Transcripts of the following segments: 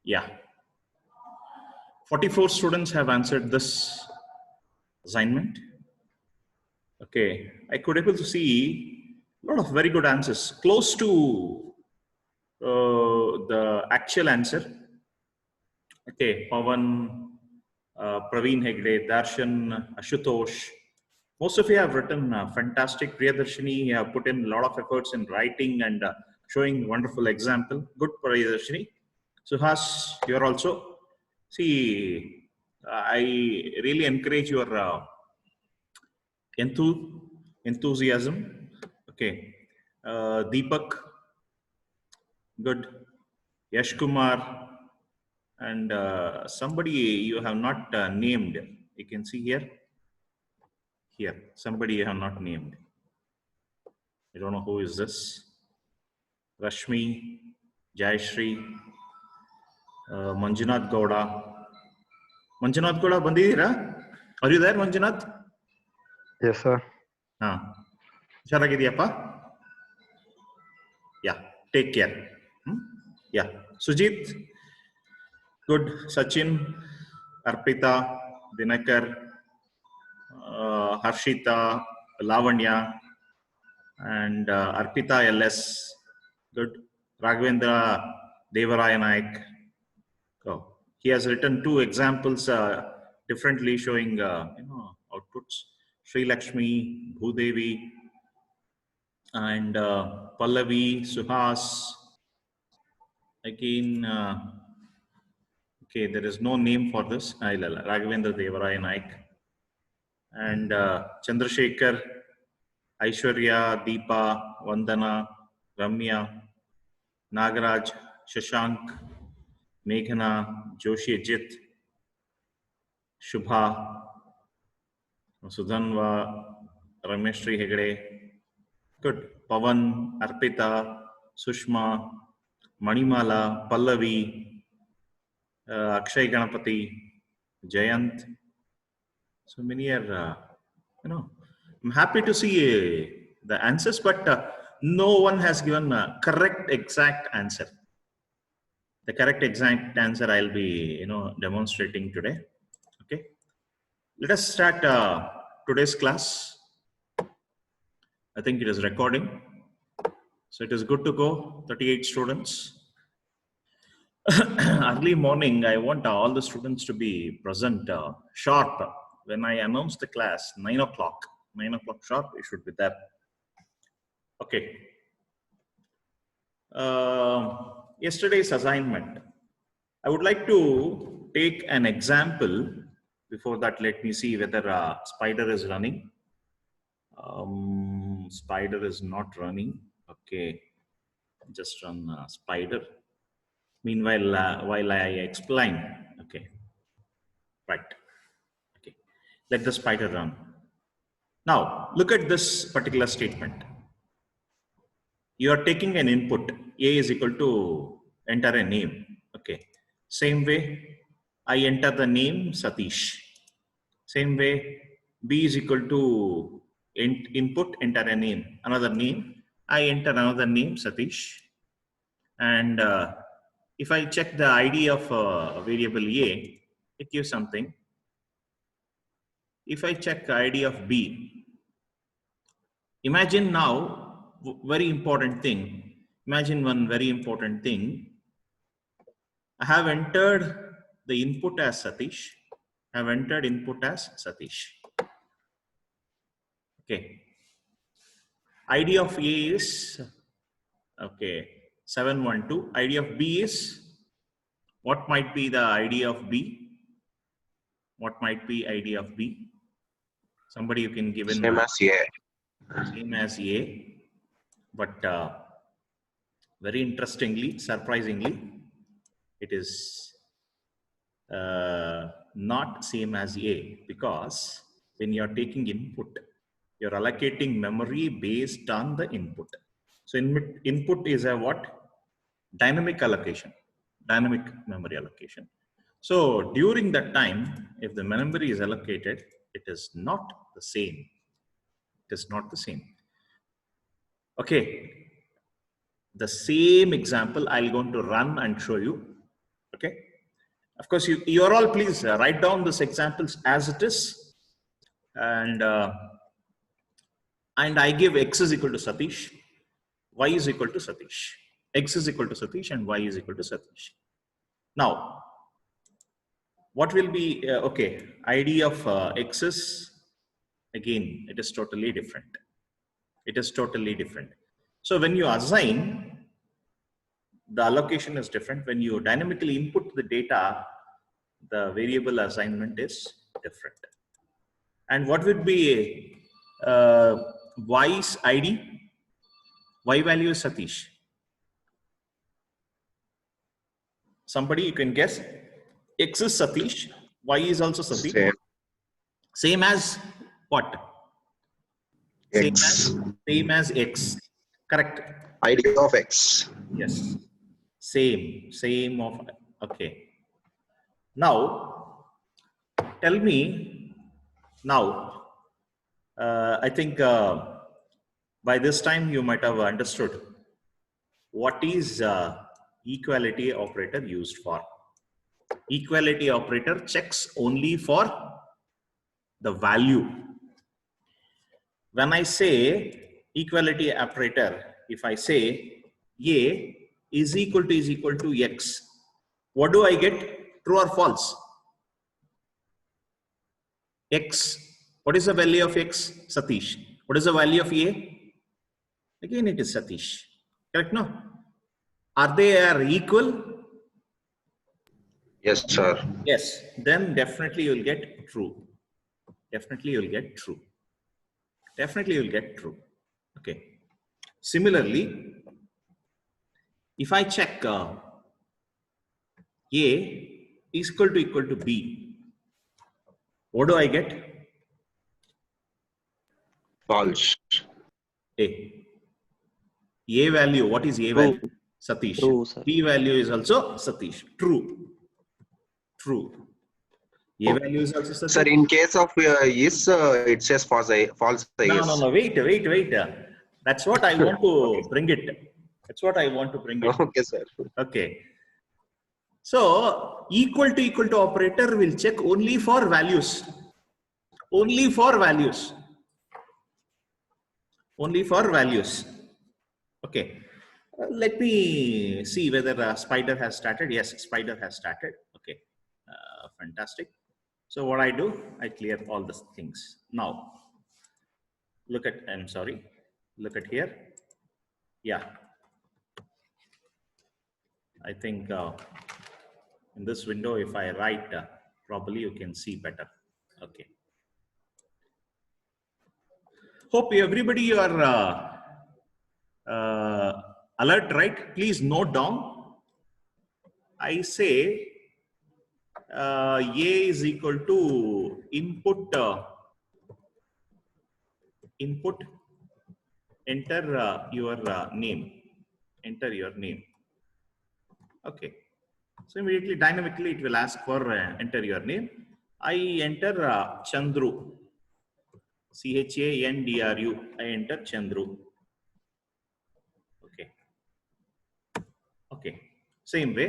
Yeah. 44 students have answered this assignment. Okay, I could able to see a lot of very good answers, close to the actual answer. Okay, Pavan, Praveen Hegde, Darshan, Ashutosh. Most of you have written fantastic. Priyadarshini, you have put in a lot of efforts in writing and showing wonderful example. Good, Priyadarshini. Suhas, you are also. See, I really encourage your enthusiasm. Okay. Deepak, good. Yash Kumar, and somebody you have not named. You can see here. Here, somebody you have not named. I don't know who is this. Rashmi, Jayashri, Manjunath Gowda. Manjunath Gowda, bandidira? Are you there, Manjunath? Yes, sir. Husharagidyappa? Yeah, take care. Yeah, Sujit, good. Sachin, Arpita, Dinakar, Harshita, Lavanya, and Arpita LS, good. Raghavendra Devaraya Naik. Oh, he has written two examples differently showing outputs. Sri Lakshmi, Bhudevi, and Pallavi, Suhas. Again, okay, there is no name for this. Raghavendra Devaraya Naik. And Chandrasekhar, Aishwarya, Deepa, Vandana, Ramya, Nagaraj, Shashank, Meghana, Joshi Ajit, Shubha, Sudhanva, Rameshri Hegde, good. Pavan, Arpita, Sushma, Manimala, Pallavi, Akshay Ganapati, Jayant. So many are, I'm happy to see the answers, but no one has given a correct exact answer. The correct exact answer I'll be, demonstrating today. Okay. Let us start today's class. I think it is recording. So it is good to go, 38 students. Early morning, I want all the students to be present sharp. When I announce the class, 9 o'clock sharp, you should be there. Okay. Yesterday's assignment. I would like to take an example. Before that, let me see whether Spider is running. Spider is not running. Okay. Just run Spider. Meanwhile, while I explain. Okay. Right. Okay. Let the Spider run. Now, look at this particular statement. You are taking an input. A is equal to enter a name. Okay. Same way, I enter the name Satish. Same way, B is equal to input, enter a name, another name. I enter another name Satish. And if I check the ID of variable A, it gives something. If I check the ID of B, imagine now, very important thing. Imagine one very important thing. I have entered the input as Satish. I have entered input as Satish. Okay. ID of A is, okay, 712. ID of B is, what might be the ID of B? What might be ID of B? Somebody you can give in. Same as A. Same as A. But very interestingly, surprisingly, it is not same as A, because when you are taking input, you're allocating memory based on the input. So input is a what? Dynamic allocation, dynamic memory allocation. So during that time, if the memory is allocated, it is not the same. It is not the same. Okay. The same example I'll going to run and show you. But Okay. Of course, you are all, please write down these examples as it is. And I give x is equal to Satish, y is equal to Satish. X is equal to Satish and y is equal to Satish. Now, what will be, okay, ID of x is, again, it is totally different. It is totally different. So when you assign, the allocation is different. When you dynamically input the data, the variable assignment is different. And what would be y's ID? Y value is Satish. Somebody, you can guess. X is Satish, Y is also Satish. Same as what? X. Same as X. Correct. ID of X. Yes. Same of, okay. Now, tell me, now, I think by this time you might have understood what is equality operator used for. Equality operator checks only for the value. When I say equality operator, if I say A is equal to X, what do I get? True or false? X. What is the value of X? Satish. What is the value of A? Again, it is Satish. Correct, no? Are they equal? Yes, sir. Yes. Then definitely you will get true. Definitely you will get true. Definitely you will get true. Okay. Similarly, if I check A is equal to B, what do I get? False. A value, what is A value? Satish. True, sir. B value is also Satish. True. True. A value is also Satish. Sir, in case of is, it says false. False. No. Wait. That's what I want to bring it. That's what I want to bring it. Okay, sir. Okay. So equal to operator will check only for values. Only for values. Only for values. Okay. Let me see whether Spider has started. Yes, Spider has started. Okay. Fantastic. So what I do, I clear all these things. Now, look at, I'm sorry. Look at here. Yeah. I think in this window, if I write properly, you can see better. Okay. Hope everybody you are alert, right? Please note down. I say A is equal to input, enter your name. Enter your name. Okay. So immediately, dynamically, it will ask for enter your name. I enter Chandru. Chandru. I enter Chandru. Okay. Okay. Same way.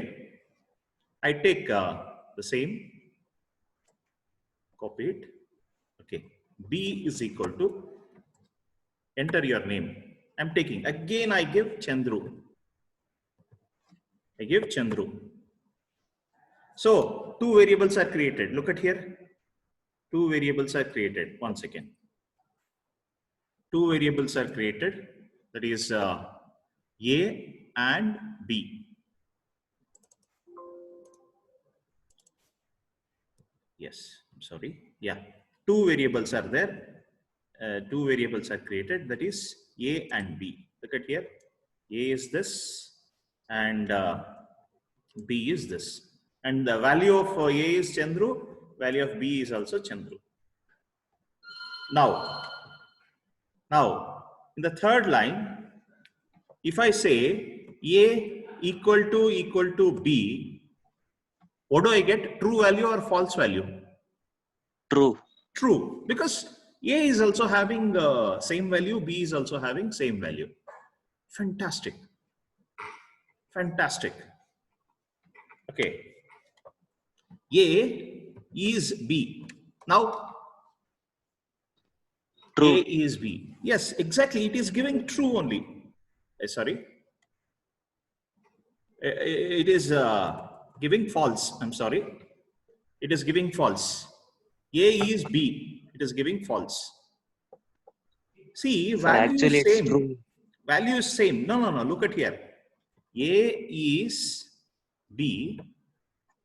I take the same. Copy it. Okay. B is equal to enter your name. I'm taking. Again, I give Chandru. I give Chandru. So two variables are created. Look at here. Two variables are created. 1 second. Two variables are created. That is A and B. Yes, I'm sorry. Yeah. Two variables are there. Two variables are created. That is A and B. Look at here. A is this and B is this. And the value of A is Chandru. Value of B is also Chandru. Now, in the third line, if I say A equal to B, what do I get? True value or false value? True. True, because A is also having same value, B is also having same value. Fantastic. Fantastic. Okay. A is B. Now, True. A is B. Yes, exactly. It is giving true only. Sorry. It is giving false. I'm sorry. It is giving false. A is B. It is giving false. See, Sir, value actually is it's same. true. Value is same. No, no, no. Look at here. A is B.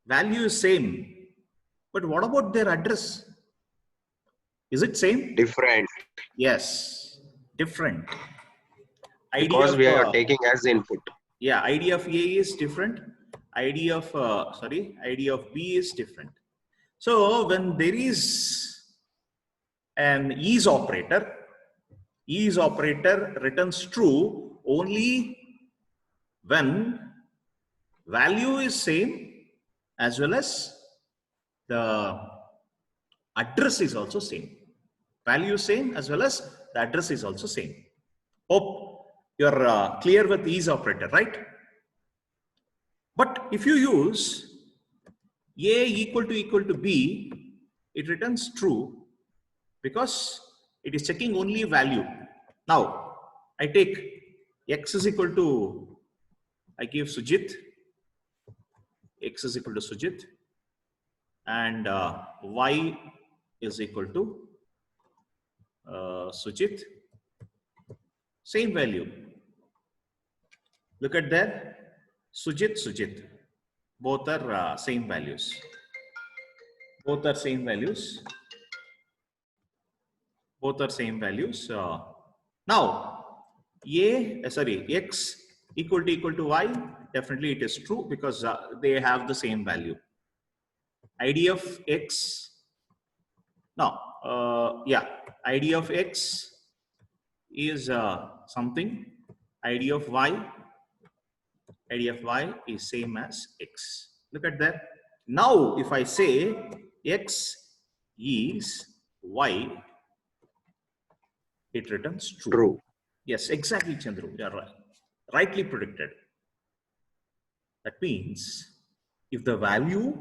Value is same. But what about their address? Is it same? Different, Yes. Different. ID because of we are taking as input. yeah, ID of A is different. ID of ID of B is different. So when there is an is operator returns true only when value is same as well as the address is also same. Value same as well as the address is also same. Hope you're clear with is operator, right? But if you use A equal to B, it returns true because it is checking only value. Now, I take X is equal to, I give Sujit, X is equal to Sujit, and Y is equal to Sujit, same value. Look at there, Sujit, both are same values. Both are same values. Both are same values. Now, X equal to Y, definitely it is true because they have the same value. ID of X, ID of X is something, ID of Y is same as X. Look at that. Now, if I say X is Y, it returns true. True. Yes, exactly, Chandru. You are right. Rightly predicted. That means if the value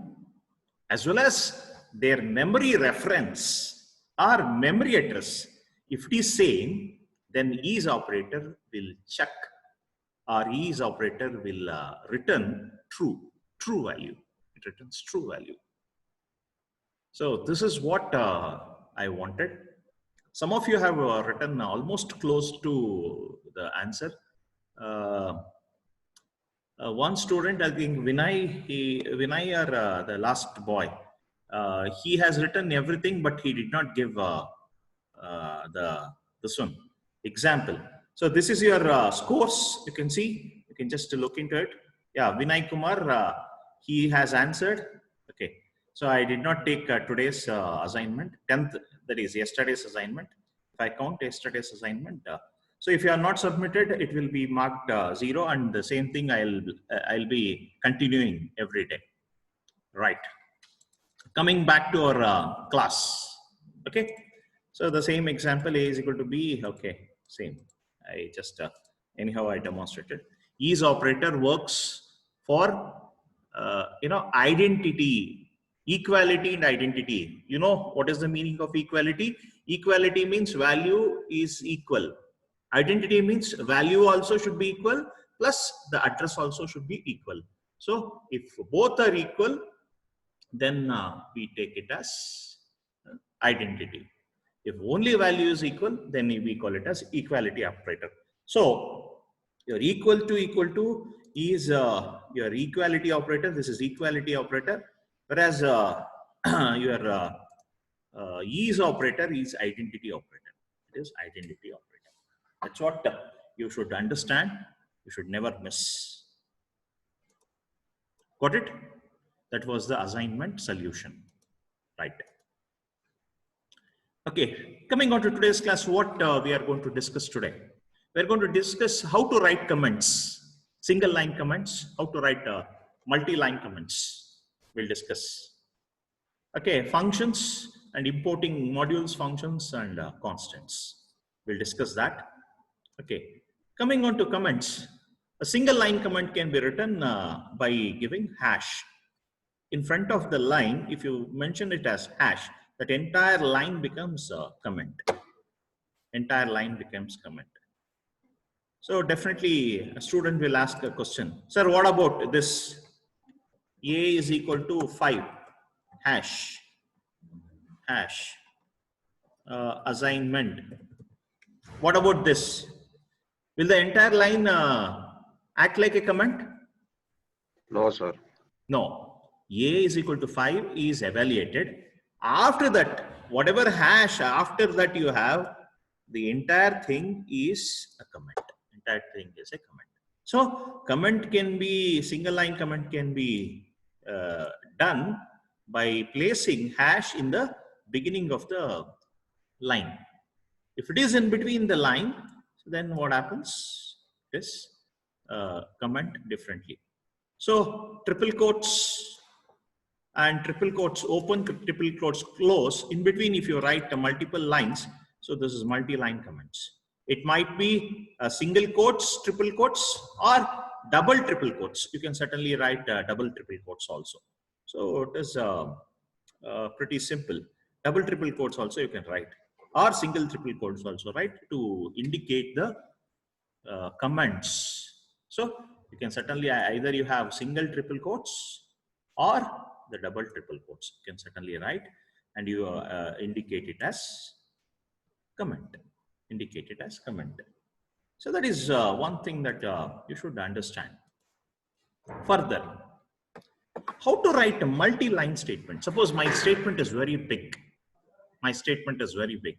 as well as their memory reference or memory address, if it is same, then is operator will check or is operator will return true value. It returns true value. So this is what I wanted. Some of you have written almost close to the answer. One student, I think Vinay or the last boy, he has written everything, but he did not give this one example. So this is your scores. You can see. You can just look into it. Yeah, Vinay Kumar, he has answered. Okay. So I did not take today's assignment, 10th, that is yesterday's assignment. If I count yesterday's assignment, so if you are not submitted, it will be marked 0, and the same thing I'll be continuing every day. Right. Coming back to our class. Okay. So the same example, A is equal to B. Okay. Same. I just anyhow I demonstrated. Is operator works for identity, equality and identity. You know what is the meaning of equality? Equality means value is equal. Identity means value also should be equal, plus the address also should be equal. So if both are equal, then we take it as identity. If only value is equal, then we call it as equality operator. So your equal to is your equality operator. This is equality operator, whereas your is operator is identity operator. It is identity operator. That's what you should understand. You should never miss. Got it? That was the assignment solution. Right. Okay. Coming on to today's class, what we are going to discuss today. We're going to discuss how to write comments, single line comments, how to write multi-line comments. We'll discuss. Okay. Functions and importing modules, functions and constants. We'll discuss that. Okay, coming on to comments, a single line comment can be written by giving hash. in front of the line, if you mention it as hash, that entire line becomes a comment. Entire line becomes comment. So definitely a student will ask a question. Sir, what about this? A is equal to 5 hash assignment. What about this? Will the entire line act like a comment? No, sir. No. A is equal to 5 is evaluated. After that, whatever hash after that you have, the entire thing is a comment. Entire thing is a comment. So comment can be, single line comment can be done by placing hash in the beginning of the line. If it is in between the line, then what happens is comment differently. So triple quotes and triple quotes open, triple quotes close. In between, if you write multiple lines, so this is multi-line comments. It might be single quotes, triple quotes, or double triple quotes. You can certainly write double triple quotes also. So it is pretty simple. Double triple quotes also you can write, or single triple quotes also, right, to indicate the comments. So you can certainly either you have single triple quotes or the double triple quotes. You can certainly write and you indicate it as comment. Indicate it as comment. So that is one thing that you should understand. Further, how to write a multi-line statement. Suppose my statement is very big. My statement is very big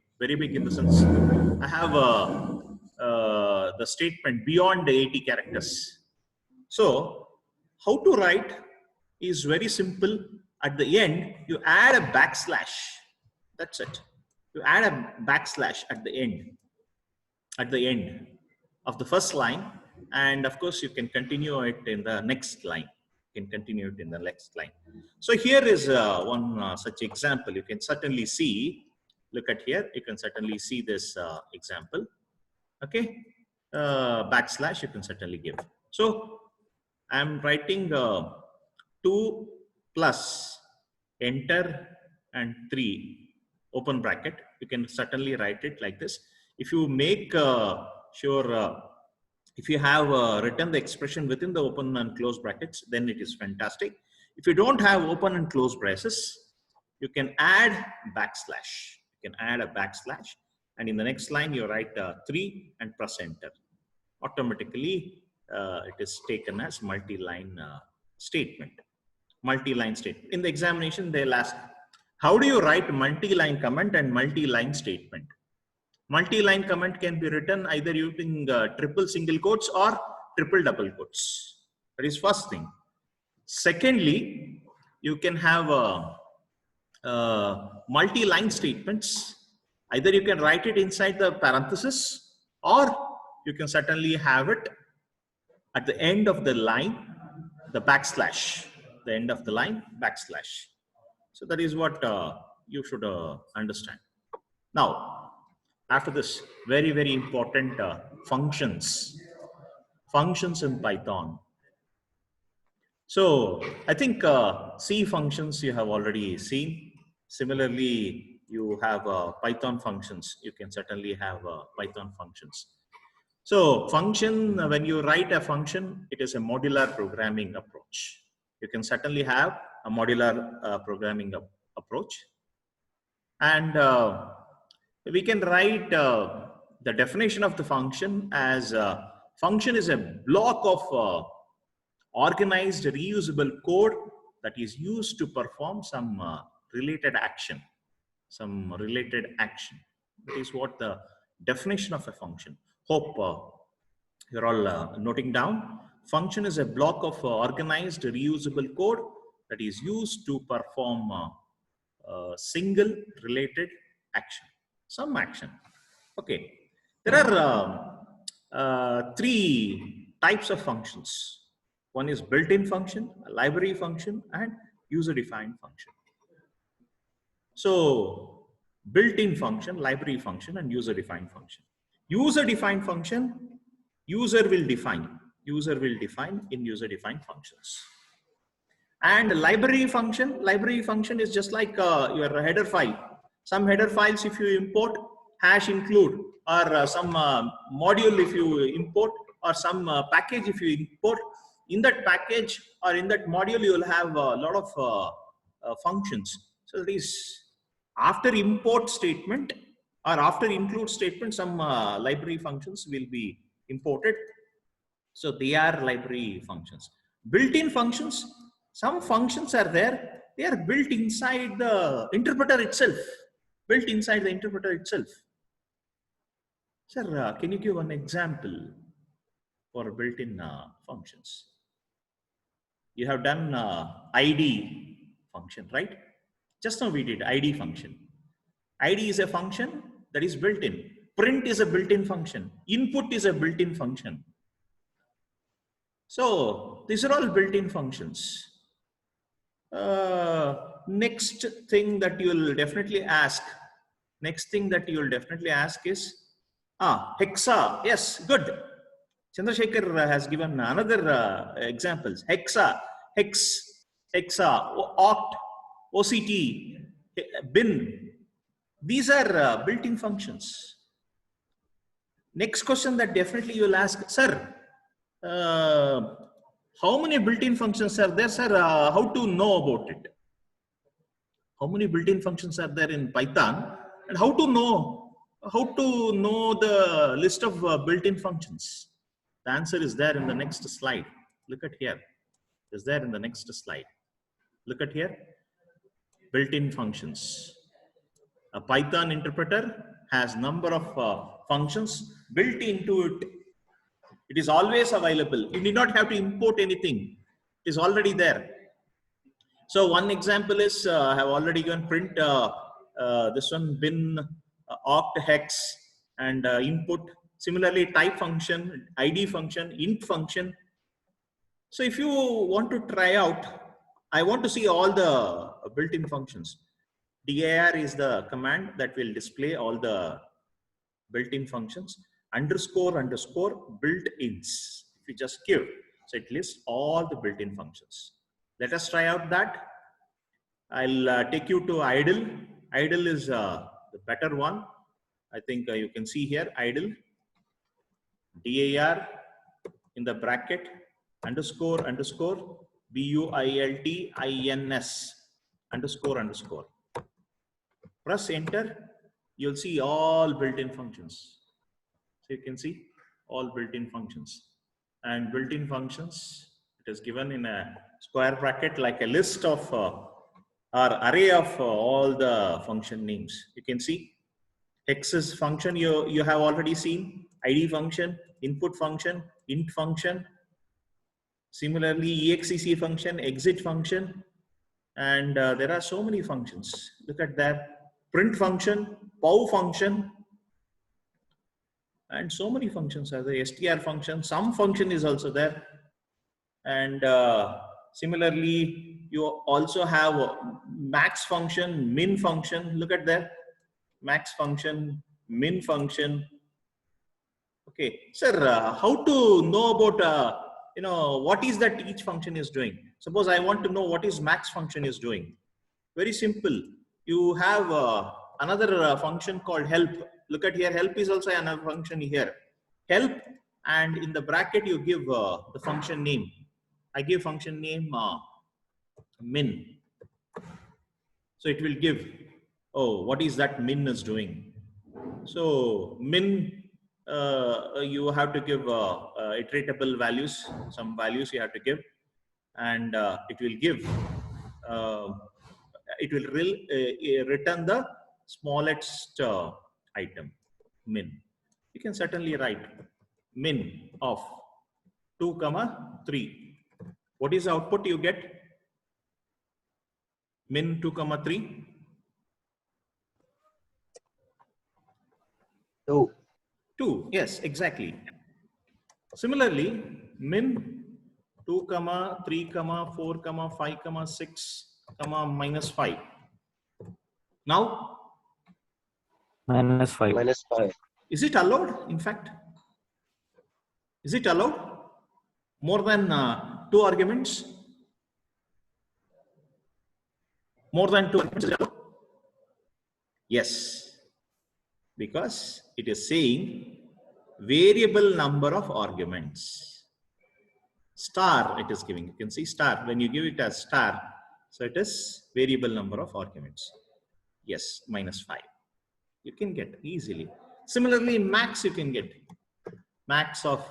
in the sense I have the statement beyond the 80 characters. So how to write is very simple. At the end, you add a backslash. That's it. You add a backslash at the end of the first line. And of course, you can continue it in the next line. You can continue it in the next line. So here is one such example. You can certainly see, look at here, you can certainly see this example. Okay, backslash you can certainly give. So I'm writing 2 plus enter and 3 open bracket. You can certainly write it like this. If you make sure, if you have written the expression within the open and close brackets, then it is fantastic. If you don't have open and close braces, you can add backslash. You can add a backslash, and in the next line you write 3 and press enter. Automatically, it is taken as multi-line statement. Multi-line statement. In the examination, they'll ask, how do you write multi-line comment and multi-line statement? Multi-line comment can be written either using triple single quotes or triple double quotes. That is first thing. Secondly, you can have multi-line statements. Either you can write it inside the parenthesis, or you can certainly have it at the end of the line, the backslash, the end of the line, backslash. So that is what you should understand. Now, after this, very, very important functions in Python. So I think C functions you have already seen. Similarly, you have Python functions. You can certainly have Python functions. So function, when you write a function, it is a modular programming approach. You can certainly have a modular programming approach. And we can write the definition of the function as function is a block of organized reusable code that is used to perform some related action. That is what the definition of a function. Hope you're all noting down. Function is a block of organized reusable code that is used to perform a single related action. Some action. Okay. There are 3 types of functions. One is built-in function, a library function, and user-defined function. So built-in function, library function, and user-defined function. User-defined function, user will define in user-defined functions. And library function is just like your header file. Some header files, if you import, hash include, or some module if you import, or some package if you import. In that package or in that module, you will have a lot of functions. So it is after import statement or after include statement, some library functions will be imported. So they are library functions. Built-in functions, some functions are there, they are built inside the interpreter itself. Built inside the interpreter itself. Sir, can you give an example for built-in functions? You have done ID function, right? Just now we did ID function. ID is a function that is built in. Print is a built-in function. Input is a built-in function. So these are all built-in functions. Next thing that you will definitely ask. Is hexa. Yes, good. Chandrasekhar has given another examples. Hexa, oct, OCT, bin. These are built-in functions. Next question that definitely you will ask, sir, how many built-in functions are there, sir? How to know about it? How many built-in functions are there in Python, and how to know the list of built-in functions? The answer is there in the next slide. Look at here. Is there in the next slide. Look at here. Built-in functions. A Python interpreter has number of functions built into it. It is always available. You need not have to import anything. It is already there. So one example is I have already given print this one bin oct hex and input. Similarly, type function, ID function, int function. So if you want to try out, I want to see all the built-in functions. Dir is the command that will display all the built-in functions. Underscore built-ins. If you just give, so it lists all the built-in functions. Let us try out that. I'll take you to idle. Idle is the better one. I think you can see here idle. DAR in the bracket underscore BUILTINS underscore. Press enter. You'll see all built-in functions. So you can see all built-in functions. And built-in functions, it is given in a square bracket like a list of or array of all the function names. You can see X's function you have already seen, ID function, input function, int function. Similarly, exec function, exit function, and there are so many functions. Look at that. Print function, pow function, and so many functions are there. Str function, some function is also there. And similarly, you also have max function, min function. Look at that. Max function, min function. Okay, sir, how to know about what is that each function is doing? Suppose I want to know what is max function is doing. Very simple. You have another function called help. Look at here. Help is also another function here. Help, and in the bracket you give the function name. I give function name min. So it will give, oh, what is that min is doing? So min, you have to give iteratable values, some values you have to give, and it will give, it will return the smallest item, min. You can certainly write min of 2, 3. What is the output you get? Min 2, 3. 2. Yes, exactly. Similarly, min 2, 3, 4, 5, 6, -5. Now, -5. is it allowed? In fact, is it allowed? More than 2 arguments? More than 2 arguments is 0? Yes, because it is saying variable number of arguments. Star it is giving. You can see star. When you give it as star, so it is variable number of arguments. Yes, -5. You can get easily. Similarly, max you can get max of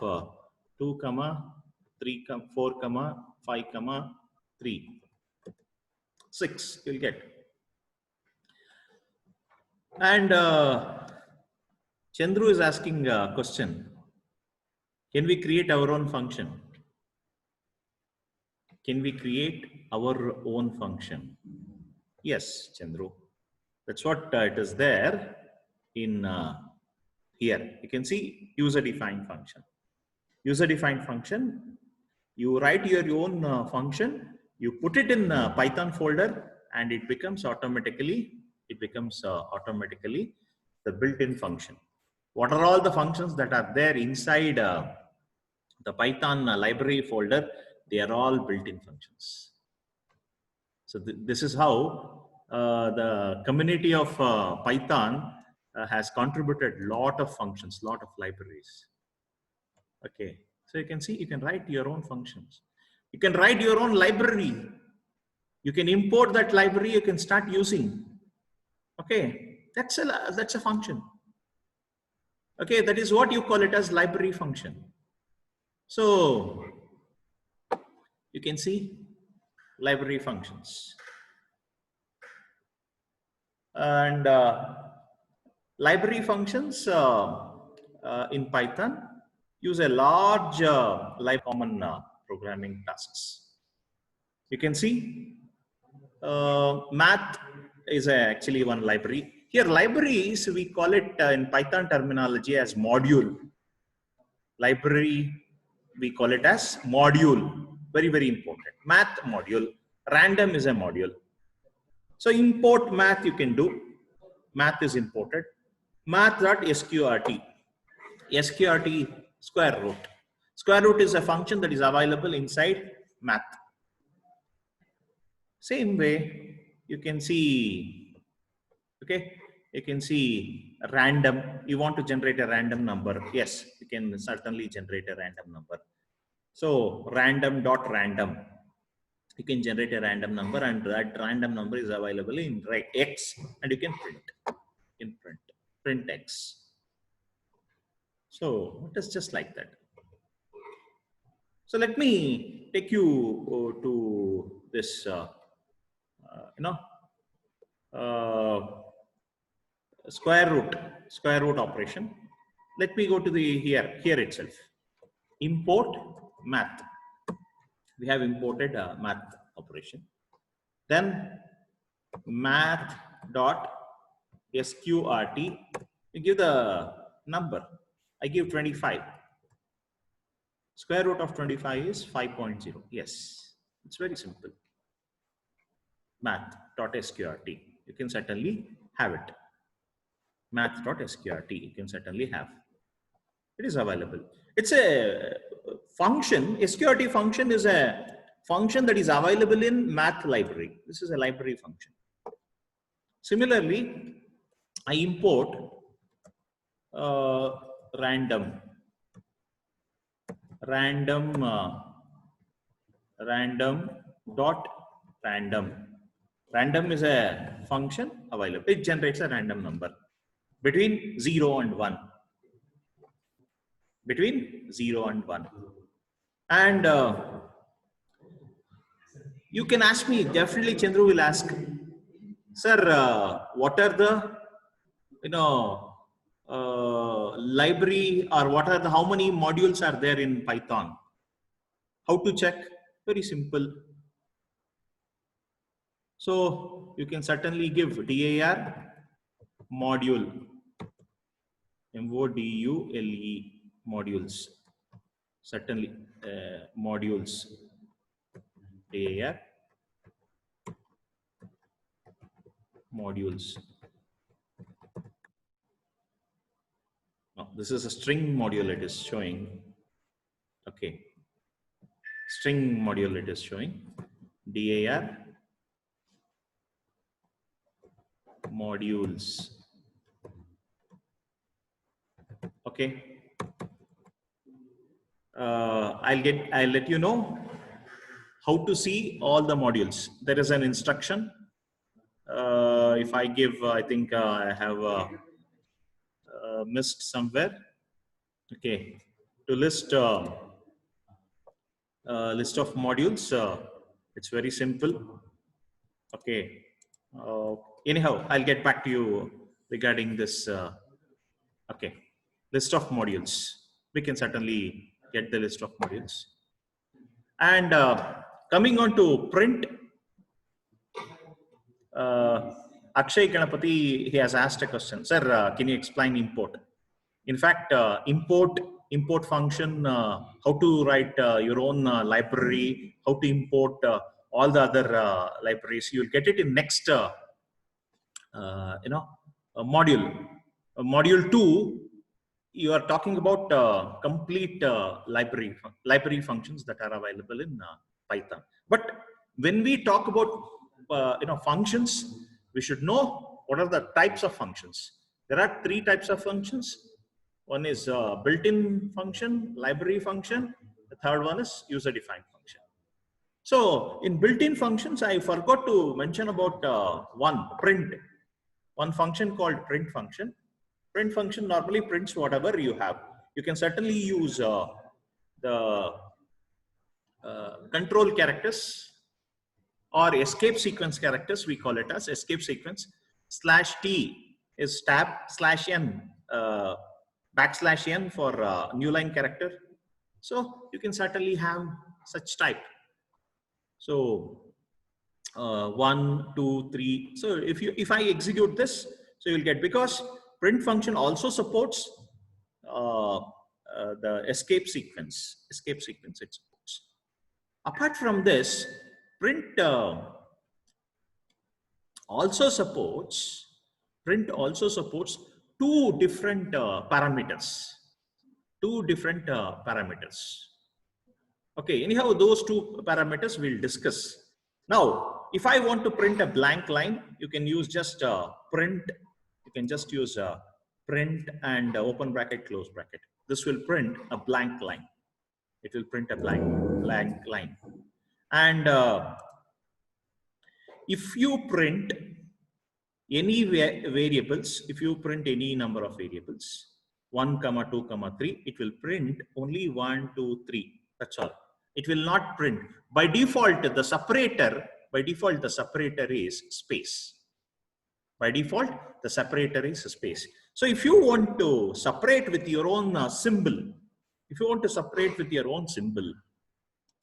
2, 3, 4, 5, 3, 6. You'll get. And Chandru is asking a question. Can we create our own function? Can we create our own function? Yes, Chandru. That's what it is there in here. You can see user-defined function. User-defined function, you write your own function, you put it in Python folder, and it becomes automatically the built-in function. What are all the functions that are there inside the Python library folder? They are all built-in functions. So this is how the community of Python has contributed lot of functions, lot of libraries. Okay, so you can see you can write your own functions. You can write your own library. You can import that library. You can start using. Okay, that's a function. Okay, that is what you call it as library function. So you can see library functions. And library functions in Python use a large common programming tasks. You can see math is actually one library. Here libraries, we call it in Python terminology as module. Library, we call it as module. Very, very important. Math module. Random is a module. So import math you can do. Math is imported. Math.sqrt. sqrt square root. Square root is a function that is available inside math. Same way, you can see, okay, you can see random. You want to generate a random number. Yes, you can certainly generate a random number. So random.random. You can generate a random number, and that random number is available in X, and you can print X. So it is just like that. So let me take you to this, square root operation. Let me go to the here itself. Import math. We have imported a math operation. Then math.sqrt. We give the number. I give 25. Square root of 25 is 5.0. Yes, it's very simple. Math.sqrt. You can certainly have it. Math.sqrt. You can certainly have. It is available. It's a function. SQRT function is a function that is available in math library. This is a library function. Random dot random. Random is a function available. It generates a random number between 0 and 1. Between 0 and 1. And you can ask me, definitely Chandru will ask, sir, what are the, library, or what are the, how many modules are there in Python? How to check? Very simple. So you can certainly give DAR module, MODULE, modules. Certainly modules, DAR modules. No, this is a string module it is showing. Okay. String module it is showing. DAR modules. Okay. I'll let you know how to see all the modules. There is an instruction. If I give, I think I have missed somewhere. Okay, to list list of modules. It's very simple. Okay. Anyhow, I'll get back to you regarding this. Okay, list of modules. We can certainly get the list of modules. And coming on to print, Akshay Ganapati, he has asked a question. Sir, can you explain import? In fact, import function, how to write your own library, how to import all the other libraries. You'll get it in next, module. Module 2, you are talking about complete library functions that are available in Python. But when we talk about functions, we should know what are the types of functions. There are 3 types of functions. One is built-in function, library function. The third one is user-defined function. So in built-in functions, I forgot to mention about one function called print function. Print function normally prints whatever you have. You can certainly use the control characters or escape sequence characters. We call it as escape sequence. /t is tab, /n, \n for new line character. So you can certainly have such type. So 1, 2, 3. So if I execute this, so you'll get, because print function also supports the escape sequence it supports. Apart from this, print also supports 2 different parameters. Okay, anyhow, those 2 parameters we'll discuss. Now, if I want to print a blank line, you can use just print. You can just use print and open bracket, close bracket. This will print a blank line. It will print a blank line. And if you print any variables, if you print any number of variables, 1, 2, 3, it will print only 1, 2, 3. That's all. It will not print. By default, the separator is space. By default, the separator is space. So if you want to separate with your own symbol,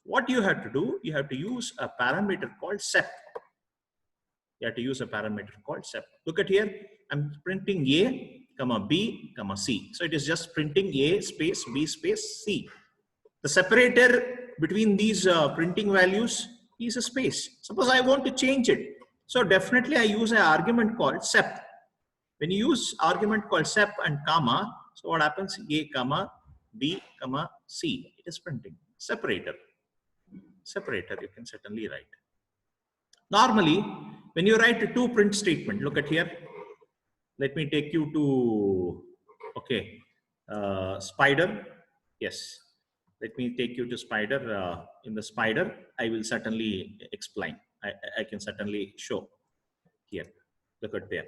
what you have to do, you have to use a parameter called sep. Look at here, I'm printing A, B, C. So it is just printing A space, B space, C. The separator between these printing values is a space. Suppose I want to change it. So definitely I use an argument called sep. When you use argument called sep and comma, so what happens? A, B, C. It is printing. Separator, you can certainly write. Normally, when you write a 2 print statement, look at here. Let me take you to, okay, spider. Yes, let me take you to spider. In the spider, I will certainly explain. I can certainly show here. Look at there.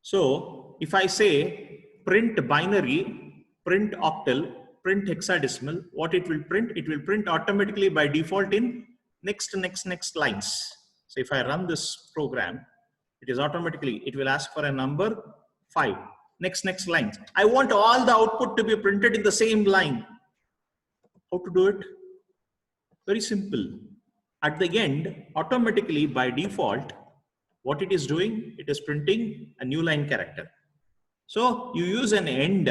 So if I say print binary, print octal, print hexadecimal, what it will print? It will print automatically by default in next lines. So if I run this program, it is automatically, it will ask for a number 5. Next lines. I want all the output to be printed in the same line. How to do it? Very simple. At the end, automatically by default, what it is doing, it is printing a new line character. So you use an end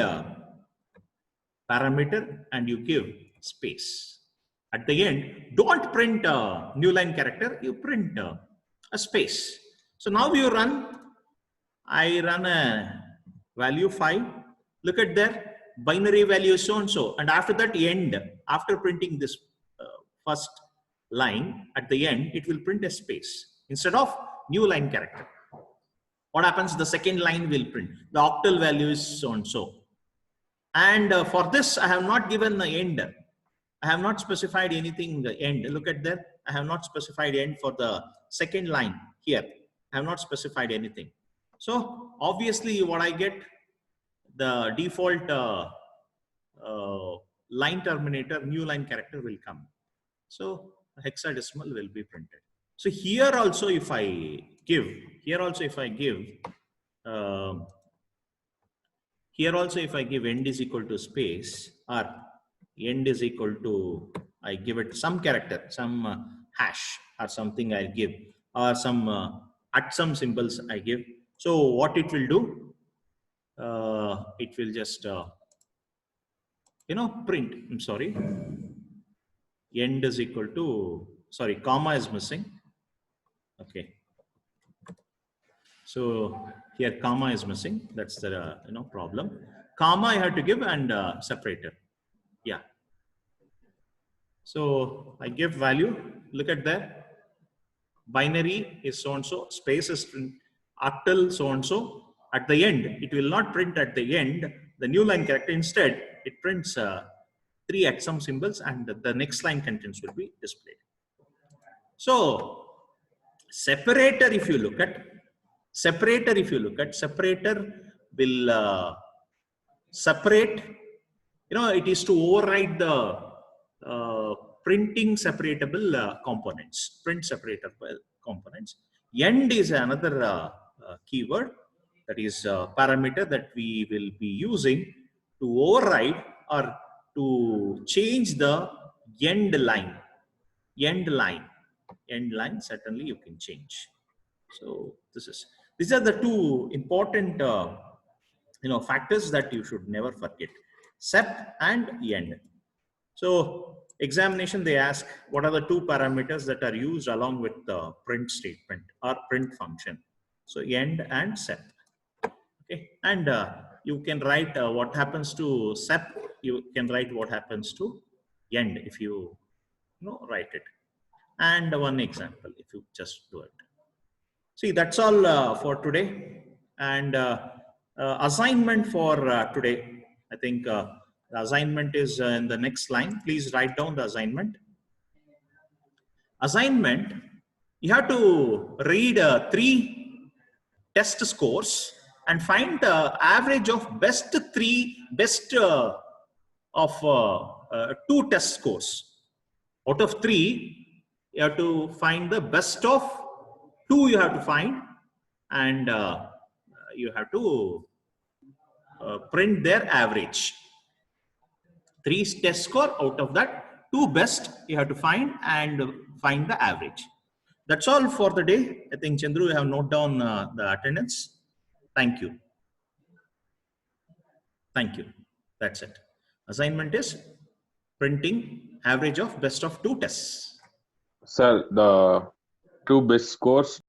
parameter and you give space. At the end, don't print a new line character, you print a space. So now you run, I run a value 5. Look at there, binary value so and so. And after that end, after printing this first line, at the end, it will print a space instead of new line character. what happens? The second line will print. The octal value is so and so. And for this, I have not given the end. I have not specified anything the end. Look at that. I have not specified end for the second line here. I have not specified anything. So obviously what I get, the default line terminator, new line character will come. So hexadecimal will be printed. So here also if I give, here also if I give end is equal to space, or end is equal to, I give it some character, some hash or something I give, or some at some symbols I give. So what it will do, it will just print. I'm sorry, end is equal to, sorry, comma is missing. Okay, so here comma is missing. That's the problem. Comma I have to give, and separator. Yeah. So I give value. Look at that. Binary is so and so. Space is octal so and so. At the end, it will not print at the end the new line character. Instead, it prints 3 at some symbols, and the next line contents will be displayed. So separator, if you look at separator will separate. It is to override the printing separatable components, print separatable components. End is another keyword, that is a parameter that we will be using to override or to change the end line. End line certainly you can change. So these are the two important factors that you should never forget: sep and end. So examination, they ask what are the two parameters that are used along with the print statement or print function. So end and sep. Okay, and you can write what happens to sep. You can write what happens to end if you write it. And one example, if you just do it. See, that's all for today. And assignment for today, I think the assignment is in the next line. Please write down the assignment. Assignment, you have to read 3 test scores and find the average of best of 2 test scores. Out of 3, you have to find the best of 2 you have to find, and you have to print their average. 3 test score, out of that 2 best you have to find and find the average. That's all for the day. I think Chandru, you have noted down the attendance. Thank you. Thank you. That's it. Assignment is printing average of best of 2 tests. Sir, the 2 best scores